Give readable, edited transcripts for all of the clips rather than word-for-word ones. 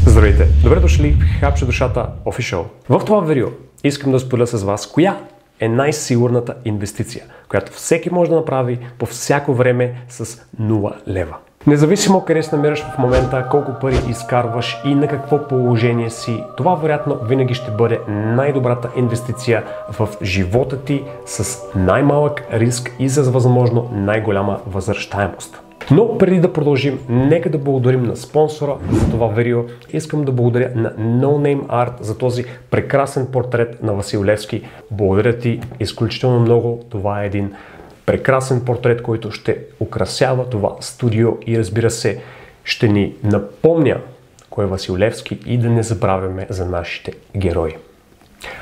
Здравейте! Добре дошли в Хапче душата Official. В това видео искам да споделя с вас коя е най-сигурната инвестиция, която всеки може да направи по всяко време с 0 лева. Независимо къде се намираш в момента, колко пари изкарваш и на какво положение си, това вероятно винаги ще бъде най-добрата инвестиция в живота ти с най-малък риск и с възможно най-голяма възвръщаемост. Но преди да продължим, нека да благодарим на спонсора за това видео. Искам да благодаря на No Name Art за този прекрасен портрет на Васил Левски. Благодаря ти изключително много. Това е един прекрасен портрет, който ще украсява това студио и разбира се, ще ни напомня кой е Васил Левски и да не забравяме за нашите герои.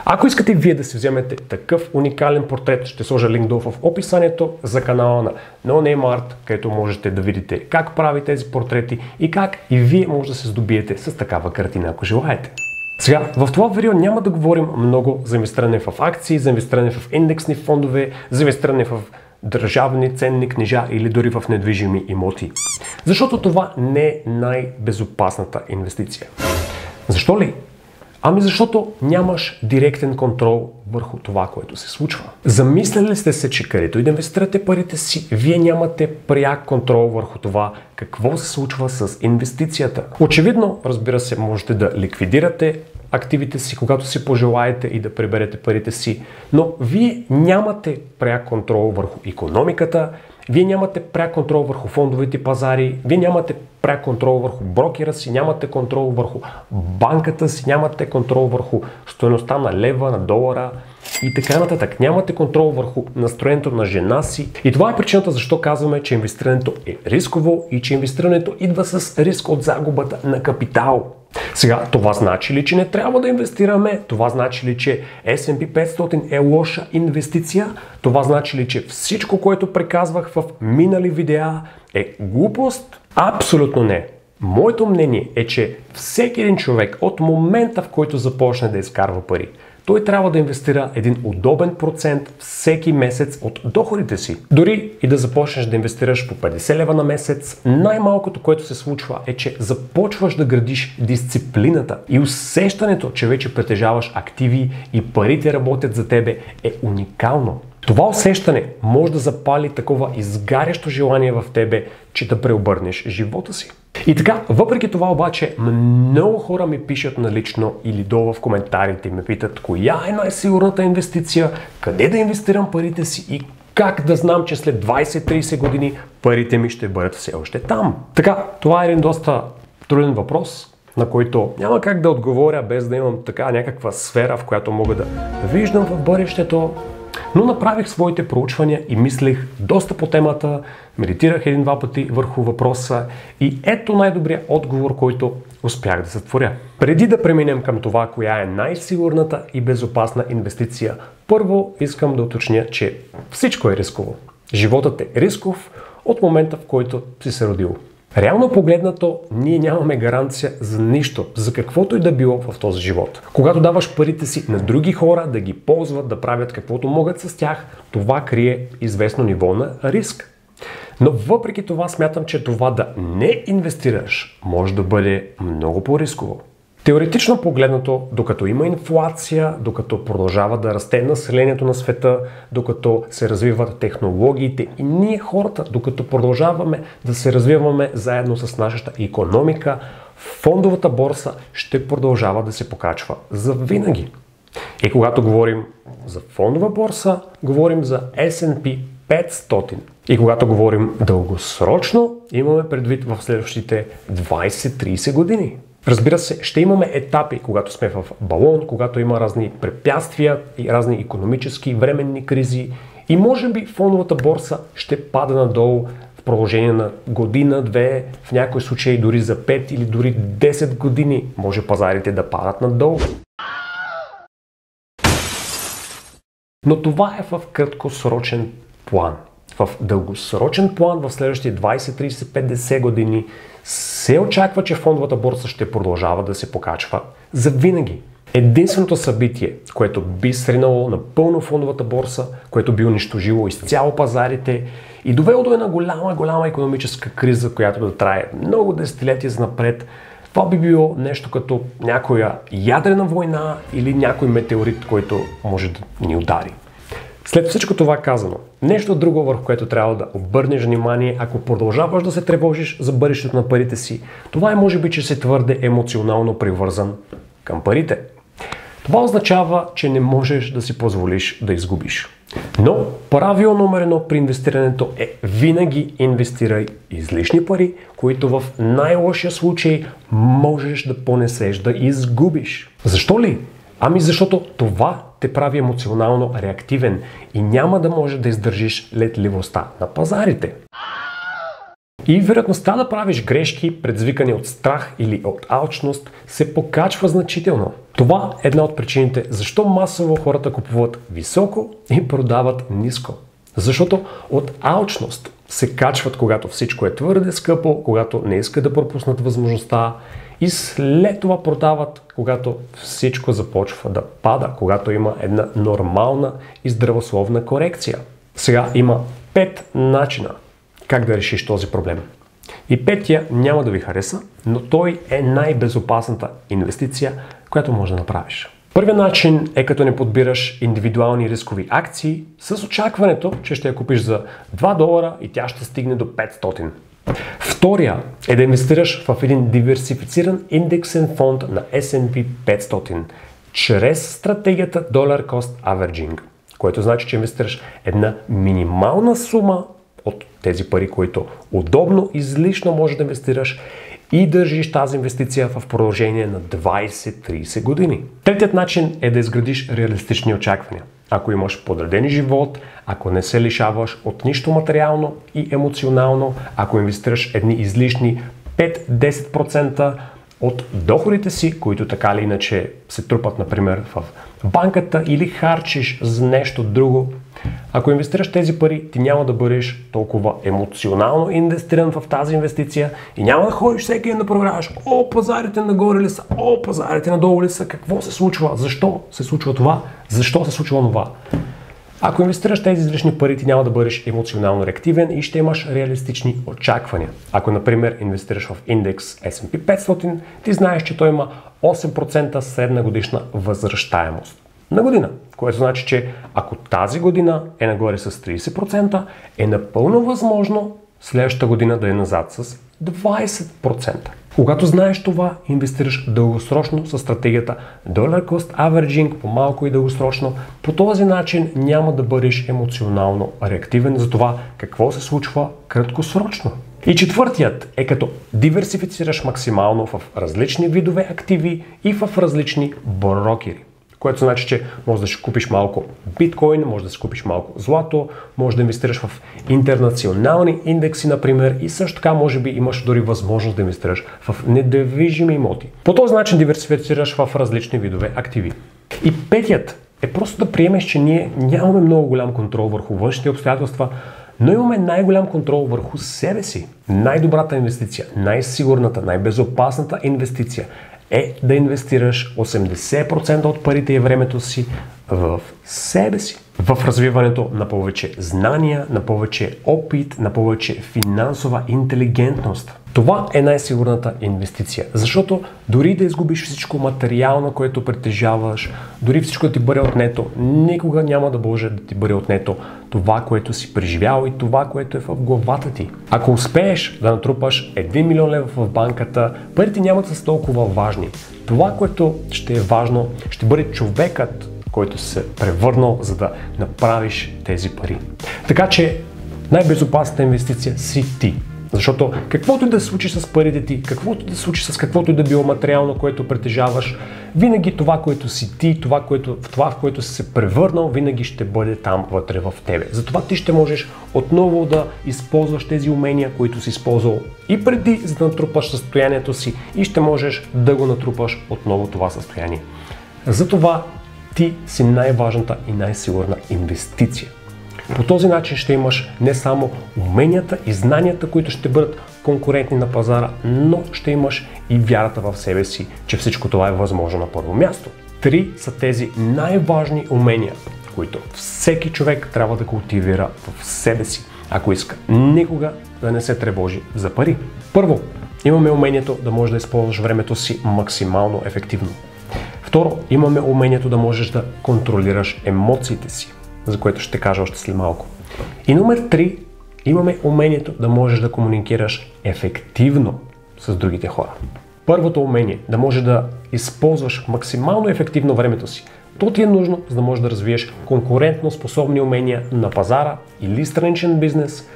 Ако искате вие да си вземете такъв уникален портрет, ще сложа линк долу в описанието за канала на No Name Art, където можете да видите как прави тези портрети и как и вие може да се здобиете с такава картина, ако желаете. Сега, в това видео няма да говорим много за инвестиране в акции, за инвестиране в индексни фондове, за инвестиране в държавни ценни книжа или дори в недвижими имоти. Защото това не е най-безопасната инвестиция. Защо ли? Ами защото нямаш директен контрол върху това, което се случва. Замисляли сте се, че където и да инвестирате парите си, вие нямате пряк контрол върху това какво се случва с инвестицията. Очевидно, разбира се, можете да ликвидирате активите си, когато си пожелаете и да приберете парите си, но вие нямате пряк контрол върху икономиката, вие нямате пряк контрол върху фондовите пазари, вие нямате пряк контрол върху брокера си, нямате контрол върху банката си, нямате контрол върху стойността на лева, на долара и така нататък. Нямате контрол върху настроението на жена си. И това е причината защо казваме, че инвестирането е рисково и че инвестирането идва с риск от загубата на капитал. Сега, това значи ли, че не трябва да инвестираме? Това значи ли, че S&P 500 е лоша инвестиция? Това значи ли, че всичко, което приказвах в минали видеа е глупост? Абсолютно не. Моето мнение е, че всеки един човек от момента, в който започне да изкарва пари, той трябва да инвестира един удобен процент всеки месец от доходите си. Дори и да започнеш да инвестираш по 50 лева на месец, най-малкото, което се случва е, че започваш да градиш дисциплината и усещането, че вече притежаваш активи и парите работят за тебе е уникално. Това усещане може да запали такова изгарящо желание в тебе, че да преобърнеш живота си. И така, въпреки това обаче, много хора ми пишат налично или долу в коментарите и ме питат коя е най-сигурната инвестиция, къде да инвестирам парите си и как да знам, че след 20-30 години парите ми ще бъдат все още там. Така, това е един доста труден въпрос, на който няма как да отговоря без да имам така някаква сфера, в която мога да виждам в бъдещето. Но направих своите проучвания и мислех доста по темата, медитирах един-два пъти върху въпроса и ето най-добрият отговор, който успях да сътворя. Преди да преминем към това, коя е най-сигурната и безопасна инвестиция, първо искам да уточня, че всичко е рисково. Животът е рисков от момента, в който си се родил. Реално погледнато, ние нямаме гаранция за нищо, за каквото и да било в този живот. Когато даваш парите си на други хора да ги ползват, да правят каквото могат с тях, това крие известно ниво на риск. Но въпреки това смятам, че това да не инвестираш може да бъде много по-рисково. Теоретично погледнато, докато има инфлация, докато продължава да расте населението на света, докато се развиват технологиите и ние хората, докато продължаваме да се развиваме заедно с нашата икономика, фондовата борса ще продължава да се покачва за винаги. И когато говорим за фондова борса, говорим за S&P 500. И когато говорим дългосрочно, имаме предвид в следващите 20-30 години. Разбира се, ще имаме етапи, когато сме в балон, когато има разни препятствия и разни икономически временни кризи и може би фондовата борса ще пада надолу в продължение на година, две, в някои случаи дори за 5 или дори 10 години може пазарите да падат надолу. Но това е в краткосрочен план. В дългосрочен план, в следващите 20, 30, 50 години се очаква, че фондовата борса ще продължава да се покачва за винаги. Единственото събитие, което би сринало напълно фондовата борса, което би унищожило изцяло пазарите и довело до една голяма икономическа криза, която да трае много десетилетия занапред, Това би било нещо като някоя ядрена война или някой метеорит, който може да ни удари. След всичко това казано, нещо друго, върху което трябва да обърнеш внимание, ако продължаваш да се тревожиш за бъдещето на парите си, това е може би, че си твърде емоционално привързан към парите. Това означава, че не можеш да си позволиш да изгубиш. Но правило номер 1 при инвестирането е винаги инвестирай излишни пари, които в най-лошия случай можеш да понесеш да изгубиш. Защо ли? Ами защото това те прави емоционално реактивен и няма да можеш да издържиш летливостта на пазарите. И вероятността да правиш грешки, предизвикани от страх или от алчност, се покачва значително. Това е една от причините защо масово хората купуват високо и продават ниско. Защото от алчност се качват, когато всичко е твърде скъпо, когато не искат да пропуснат възможността, и след това продават, когато всичко започва да пада, когато има една нормална и здравословна корекция. Сега има 5 начина как да решиш този проблем. И петия няма да ви хареса, но той е най-безопасната инвестиция, която можеш да направиш. Първият начин е като не подбираш индивидуални рискови акции с очакването, че ще я купиш за $2 и тя ще стигне до 500. Втория е да инвестираш в един диверсифициран индексен фонд на S&P 500 чрез стратегията Dollar Cost Averaging, което значи, че инвестираш една минимална сума от тези пари, които удобно, излишно можеш да инвестираш и държиш тази инвестиция в продължение на 20-30 години. Третият начин е да изградиш реалистични очаквания. Ако имаш подреден живот, ако не се лишаваш от нищо материално и емоционално, ако инвестираш едни излишни 5-10% от доходите си, които така или иначе се трупат, например, в банката или харчиш за нещо друго, ако инвестираш тези пари, ти няма да бъдеш толкова емоционално инвестиран в тази инвестиция и няма да ходиш всеки ден да проверяваш: о, пазарите нагоре ли са, о, пазарите надолу ли са, какво се случва, защо се случва това, защо се случва това. Ако инвестираш тези излишни пари, ти няма да бъдеш емоционално реактивен и ще имаш реалистични очаквания. Ако, например, инвестираш в индекс S&P 500, ти знаеш, че той има 8% средна годишна възвръщаемост на година, което значи, че ако тази година е нагоре с 30%, е напълно възможно следващата година да е назад с 20%. Когато знаеш това, инвестираш дългосрочно с стратегията Dollar Cost Averaging, по-малко и дългосрочно. По този начин няма да бъдеш емоционално реактивен за това какво се случва краткосрочно. И четвъртият е като диверсифицираш максимално в различни видове активи и в различни брокери. Което значи, че можеш да си купиш малко биткоин, можеш да си купиш малко злато, можеш да инвестираш в интернационални индекси, например, и също така може би имаш дори възможност да инвестираш в недвижими имоти. По този начин диверсифицираш в различни видове активи. И петият е просто да приемеш, че ние нямаме много голям контрол върху външните обстоятелства, но имаме най-голям контрол върху себе си. Най-добрата инвестиция, най-сигурната, най-безопасната инвестиция е да инвестираш 80% от парите и времето си в себе си. В развиването на повече знания, на повече опит, на повече финансова интелигентност. Това е най-сигурната инвестиция, защото дори да изгубиш всичко материално, което притежаваш, дори всичко да ти бъде отнето, никога няма да може да ти бъде отнето това, което си преживял и това, което е в главата ти. Ако успееш да натрупаш 1 милион лева в банката, парите няма да са толкова важни. Това, което ще е важно, ще бъде човекът, който се превърнал, за да направиш тези пари. Така че най-безопасната инвестиция си ти. Защото каквото и да се случи с парите ти, каквото и да се случи с каквото и да било материално, което притежаваш, винаги това, което си ти, това, в което си се превърнал, винаги ще бъде там вътре в тебе. Затова ти ще можеш отново да използваш тези умения, които си използвал и преди, за да натрупаш състоянието си, и ще можеш да го натрупаш отново това състояние. Затова ти си най-важната и най-сигурна инвестиция. По този начин ще имаш не само уменията и знанията, които ще бъдат конкурентни на пазара, но ще имаш и вярата в себе си, че всичко това е възможно на първо място. 3 са тези най-важни умения, които всеки човек трябва да култивира в себе си, ако иска никога да не се тревожи за пари. Първо, имаме умението да можеш да използваш времето си максимално ефективно. Второ, имаме умението да можеш да контролираш емоциите си, за което ще кажа още след малко. И номер 3, имаме умението да можеш да комуникираш ефективно с другите хора. Първото умение, да можеш да използваш максимално ефективно времето си, то ти е нужно, за да можеш да развиеш конкурентно способни умения на пазара или страничен бизнес,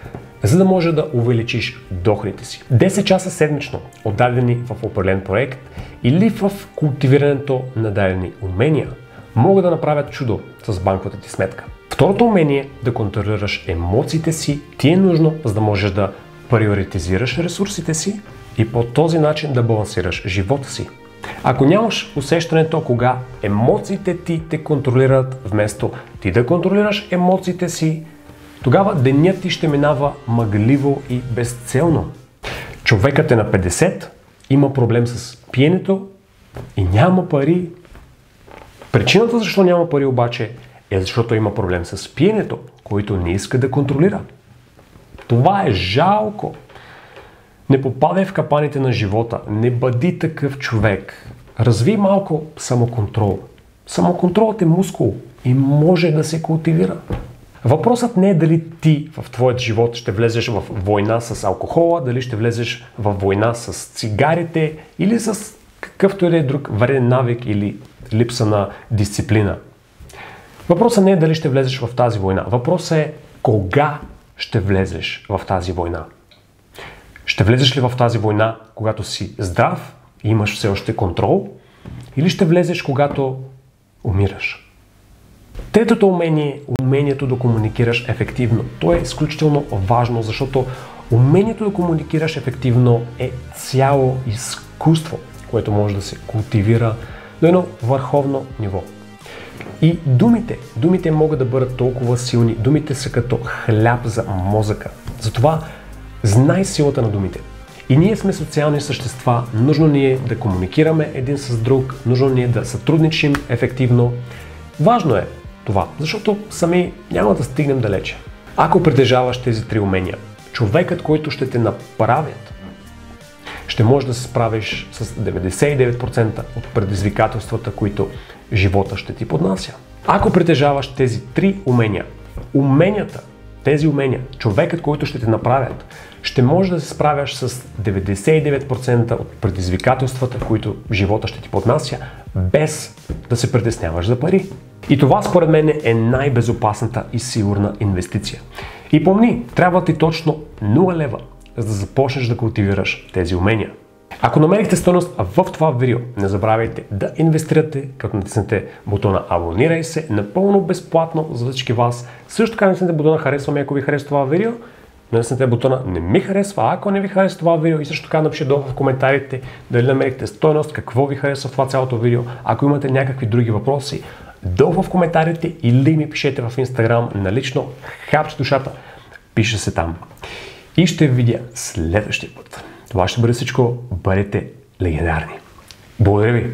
за да можеш да увеличиш доходите си. 10 часа седмично, отдадени в определен проект или в култивирането на дадени умения, могат да направят чудо с банковата ти сметка. Второто умение, да контролираш емоциите си, ти е нужно, за да можеш да приоритизираш ресурсите си и по този начин да балансираш живота си. Ако нямаш усещането кога емоциите ти те контролират, вместо ти да контролираш емоциите си, тогава денят ти ще минава мъгливо и безцелно. Човекът е на 50, има проблем с пиенето и няма пари. Причината защо няма пари обаче е защото има проблем с пиенето, който не иска да контролира. Това е жалко. Не попадай в капаните на живота, не бъди такъв човек. Разви малко самоконтрол. Самоконтролът е мускул и може да се култивира. Въпросът не е дали ти в твоят живот ще влезеш в война с алкохола, дали ще влезеш в война с цигарите или с какъвто и да е друг вреден навик или липса на дисциплина. Въпросът не е дали ще влезеш в тази война. Въпросът е кога ще влезеш в тази война. Ще влезеш ли в тази война, когато си здрав и имаш все още контрол, или ще влезеш, когато умираш? Третото умение е умението да комуникираш ефективно. То е изключително важно, защото умението да комуникираш ефективно е цяло изкуство, което може да се култивира до едно върховно ниво. И думите могат да бъдат толкова силни, думите са като хляб за мозъка. Затова знай силата на думите. И ние сме социални същества, нужно ни е да комуникираме един с друг, нужно ни е да сътрудничим ефективно. Важно е това, защото сами няма да стигнем далече. Ако притежаваш тези 3 умения, човекът, който ще те направят, ще можеш да се справиш с 99% от предизвикателствата, които живота ще ти поднася. Ако притежаваш тези 3 умения, тези умения, човекът, който ще те направят, ще може да се справяш с 99% от предизвикателствата, които живота ще ти поднася, без да се притесняваш за пари. И това според мен е най-безопасната и сигурна инвестиция. И помни, трябва ти точно 0 лева, за да започнеш да култивираш тези умения. Ако намерихте стойност в това видео, не забравяйте да инвестирате, като натиснете бутона абонирай се, напълно безплатно за всички вас. Също така натиснете бутона харесваме, ако ви харесва това видео, натиснете бутона не ми харесва, ако не ви харесва това видео и също така напишете долу в коментарите дали намерихте стойност, какво ви харесва в това цялото видео. Ако имате някакви други въпроси, долу в коментарите или ми пишете в Instagram на лично хапче душата. Пише се там. И ще видя следващия път. Това ще бъде всичко. Бъдете легендарни. Благодаря ви!